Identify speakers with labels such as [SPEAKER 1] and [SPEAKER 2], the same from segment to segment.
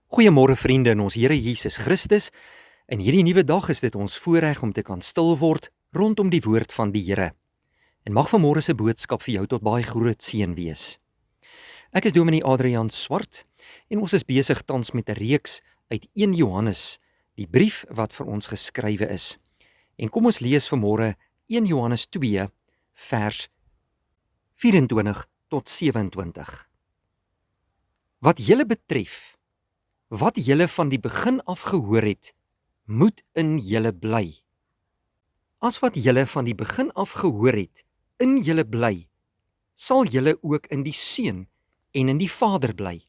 [SPEAKER 1] Goeiemôre vriende in ons Here Jesus Christus. In hierdie nuwe dag is dit ons voorreg om te kan stil word rondom die woord van die Here. En mag vanmôre se boodskap vir jou tot baie groot seën wees. Ek is Dominee Adrian Swart en ons is besig tans met 'n reeks uit 1 Johannes, die brief wat vir ons geskrywe is. En kom ons lees vanmôre 1 Johannes 2 vers 24 tot 27. Wat julle betref, wat julle van die begin af gehoor het, moet in julle bly. As wat julle van die begin af gehoor het, in julle bly, sal julle ook in die Seun en in die Vader bly.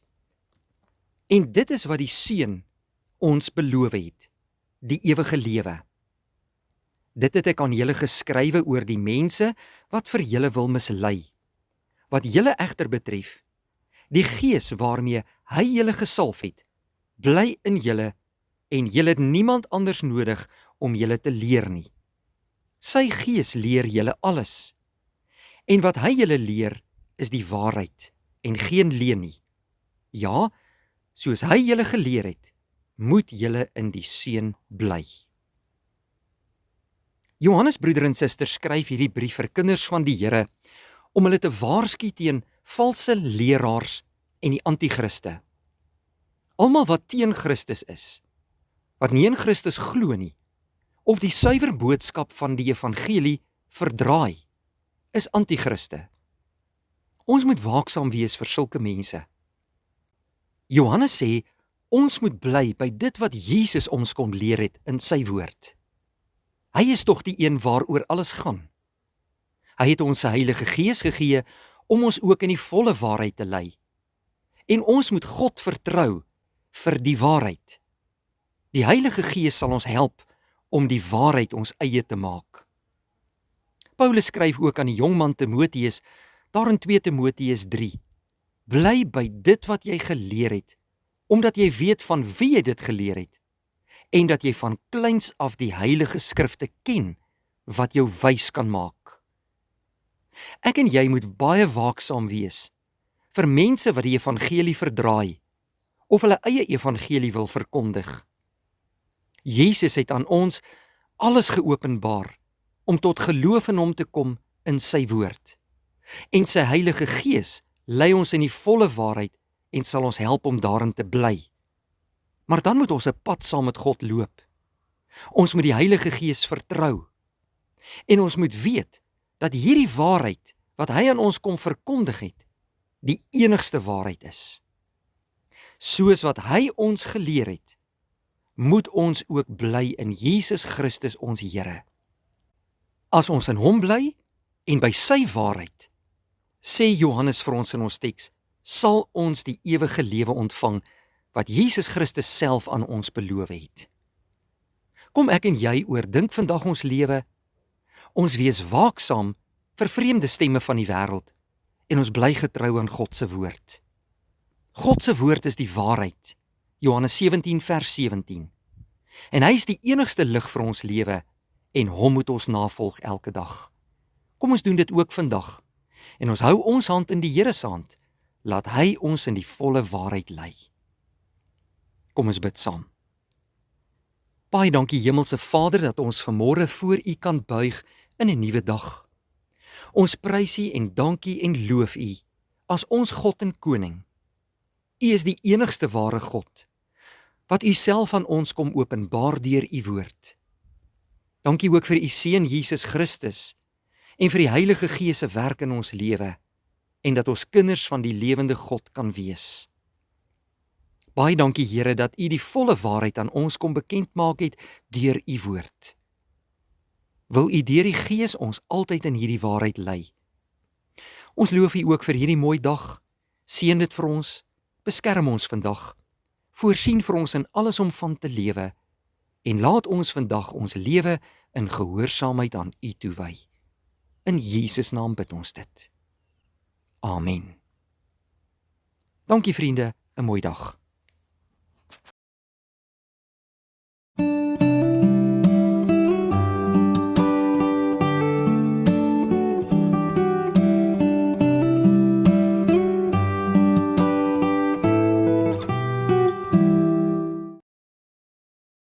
[SPEAKER 1] En dit is wat die Seun ons beloof het, die ewige lewe. Dit het ek aan julle geskrywe oor die mense wat vir julle wil mislei. Wat julle egter betref, die Gees waarmee hy julle gesalf het, bly in julle en julle het niemand anders nodig om julle te leer nie. Sy Gees leer julle alles. En wat hy julle leer is die waarheid en geen leuen nie. Ja, soos hy julle geleer het, moet julle in die Seun bly. Johannes broeder en suster skryf hierdie brief vir kinders van die Here om hulle te waarsku teen valse leraars en die antichriste. Almal wat teen Christus is, wat nie in Christus glo nie, of die suiwer boodskap van die evangelie verdraai, is antichriste. Ons moet waaksaam wees vir sulke mense. Johannes sê, ons moet bly by dit wat Jesus ons kom leer het in sy woord. Hy is tog die een waaroor alles gaan. Hy het ons sy Heilige Gees gegee om ons ook in die volle waarheid te lei. En ons moet God vertrou vir die waarheid. Die Heilige Gees sal ons help om die waarheid ons eie te maak. Paulus skryf ook aan die jongman Timoteus, daar in 2 Timoteus 3, bly by dit wat jy geleer het, omdat jy weet van wie jy dit geleer het, en dat jy van kleins af die Heilige Skrifte ken, wat jou wys kan maak. Ek en jy moet baie waaksaam wees vir mense wat die evangelie verdraai, of hulle eie evangelie wil verkondig. Jesus het aan ons alles geopenbaar, om tot geloof in hom te kom in sy woord. En sy Heilige Gees lei ons in die volle waarheid en sal ons help om daarin te bly. Maar dan moet ons 'n pad saam met God loop. Ons moet die Heilige Gees vertrou. En ons moet weet dat hierdie waarheid wat hy aan ons kom verkondig het, die enigste waarheid is. Soos wat hy ons geleer het, moet ons ook bly in Jesus Christus ons Here. As ons in hom bly en by sy waarheid, sê Johannes vir ons in ons teks, sal ons die ewige lewe ontvang wat Jesus Christus self aan ons beloof het. Kom ek en jy oordink vandag ons lewe, ons wees waaksaam vir vreemde stemme van die wêreld en ons bly getrou aan God se woord. God se woord is die waarheid, Johannes 17 vers 17. En hy is die enigste lig vir ons lewe en hom moet ons navolg elke dag. Kom ons doen dit ook vandag en ons hou ons hand in die Here se hand, laat hy ons in die volle waarheid lei. Kom ons bid saam. Baie dankie Hemelse Vader dat ons vanmôre voor U kan buig in 'n nuwe dag. Ons prys U en dankie en loof U as ons God en Koning. U is die enigste ware God, wat U self aan ons kom openbaar deur U woord. Dankie ook vir U Seun Jesus Christus en vir die Heilige Gees se werk in ons lewe en dat ons kinders van die lewende God kan wees. Baie dankie Here dat U die volle waarheid aan ons kom bekend maak het deur U woord. Wil U deur die Gees ons altyd in hierdie waarheid lei. Ons loof U ook vir hierdie mooi dag. Seën dit vir ons, beskerm ons vandag, voorsien vir ons in alles om van te lewe en laat ons vandag ons lewe in gehoorsaamheid aan U toewy. In Jesus naam bid ons dit. Amen. Dankie vriende, 'n mooi dag.